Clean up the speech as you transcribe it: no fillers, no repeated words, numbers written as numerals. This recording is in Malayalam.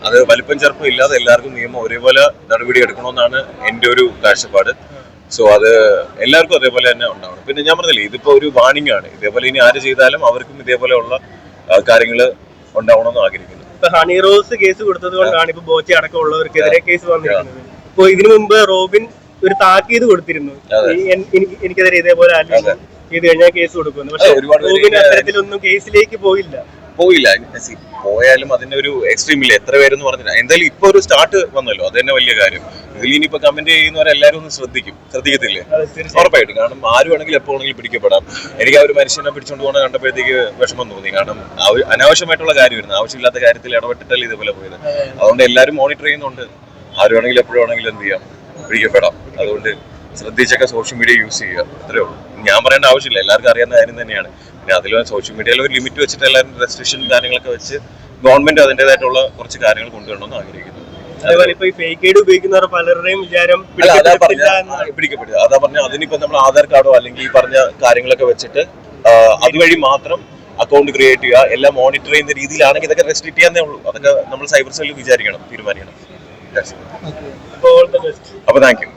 അത് വലിപ്പം ചെറുപ്പം ഇല്ലാതെ എല്ലാവർക്കും നിയമം ഒരേപോലെ നടപടി എടുക്കണമെന്നാണ് എൻ്റെ ഒരു കാഴ്ചപ്പാട്. സോ അത് എല്ലാവർക്കും അതേപോലെ തന്നെ ഉണ്ടാവണം. പിന്നെ ഞാൻ പറഞ്ഞില്ലേ, ഇതിപ്പോ ഒരു വാണിംഗ് ആണ്. ഇതേപോലെ ഇനി ആര് ചെയ്താലും അവർക്കും ഇതേപോലെയുള്ള കാര്യങ്ങൾ ഉണ്ടാവണമെന്ന് ആഗ്രഹിക്കുന്നു. ഇപ്പൊ ഹണി റോസ് കേസ് കൊടുത്തത് കൊണ്ടാണ് ഇപ്പൊ ബോച്ചി അടക്കമുള്ളവർക്കെതിരെ കേസ് വന്നിരിക്കുന്നത്. ഇപ്പൊ ഇതിനു മുമ്പ് റോബിൻ ഒരു താക്കീത് കൊടുത്തിരുന്നു, എനിക്കെതിരെ ഇതേപോലെ ചെയ്ത് കഴിഞ്ഞാൽ കേസ് കൊടുക്കുന്നു. പക്ഷെ റോബിൻ അത്തരത്തിലൊന്നും കേസിലേക്ക് പോയില്ല. പോയാലും അതിന്റെ ഒരു എക്സ്ട്രീം ഇല്ല. എത്ര പേരെന്ന് പറഞ്ഞില്ല. എന്തായാലും ഇപ്പൊ ഒരു സ്റ്റാർട്ട് വന്നല്ലോ, അത് തന്നെ വലിയ കാര്യം. ഇതിൽ ഇനിയിപ്പോ കമന്റ് ചെയ്യുന്നവരെല്ലാരും ഒന്ന് ശ്രദ്ധിക്കത്തില്ലേ? ഉറപ്പായിട്ടും. കാരണം ആര് വേണമെങ്കിലും എപ്പോ വേണമെങ്കിലും പിടിക്കപ്പെടാം. എനിക്ക് ആ ഒരു മനുഷ്യനെ പിടിച്ചോണ്ട് പോകുന്ന കണ്ടപ്പോഴത്തേക്ക് വിഷമം തോന്നി. കാരണം അനാവശ്യമായിട്ടുള്ള കാര്യമായിരുന്നു. ആവശ്യമില്ലാത്ത കാര്യത്തിൽ ഇടപെട്ടിട്ടല്ലേ ഇതുപോലെ പോയത്. അതുകൊണ്ട് എല്ലാവരും മോണിറ്റർ ചെയ്യുന്നുണ്ട്. ആര് വേണമെങ്കിലും എപ്പോഴും വേണമെങ്കിലും എന്ത് ചെയ്യാം, പിടിക്കപ്പെടാം. അതുകൊണ്ട് ശ്രദ്ധിച്ചൊക്കെ സോഷ്യൽ മീഡിയ യൂസ് ചെയ്യുക, അത്രേ ഉള്ളൂ. ഞാൻ പറയേണ്ട ആവശ്യമില്ല, എല്ലാവർക്കും അറിയാവുന്ന കാര്യം തന്നെയാണ്. പിന്നെ അതിൽ സോഷ്യൽ മീഡിയയിൽ ഒരു ലിമിറ്റ് വെച്ചിട്ട് എല്ലാവരും റെസ്ട്രിക്ഷൻ കാര്യങ്ങളൊക്കെ വെച്ച് ഗവൺമെന്റ് അതിൻ്റെതായിട്ടുള്ള കുറച്ച് കാര്യങ്ങൾ കൊണ്ടുവരണമെന്ന് ആഗ്രഹിക്കുന്നു. അതേപോലെ ഇപ്പൊ ഈ ഫേക്ക് ഐഡി ഉപയോഗിക്കുന്നവർ പലരുടെയും വിചാരം പിടിക്കപ്പെടുക. അതാ പറഞ്ഞ അതിനിപ്പോ നമ്മൾ ആധാർ കാർഡോ അല്ലെങ്കിൽ ഈ പറഞ്ഞ കാര്യങ്ങളൊക്കെ വെച്ചിട്ട് അതുവഴി മാത്രം അക്കൗണ്ട് ക്രിയേറ്റ് ചെയ്യുക, എല്ലാം മോണിറ്റർ ചെയ്യുന്ന രീതിയിലാണെങ്കിൽ ഇതൊക്കെ റെസ്ട്രിക്ട് ചെയ്യാന്നേ ഉള്ളൂ. അതൊക്കെ നമ്മൾ സൈബർ സെല്ലിൽ തീരുമാനിക്കണം. അപ്പൊ താങ്ക് യു.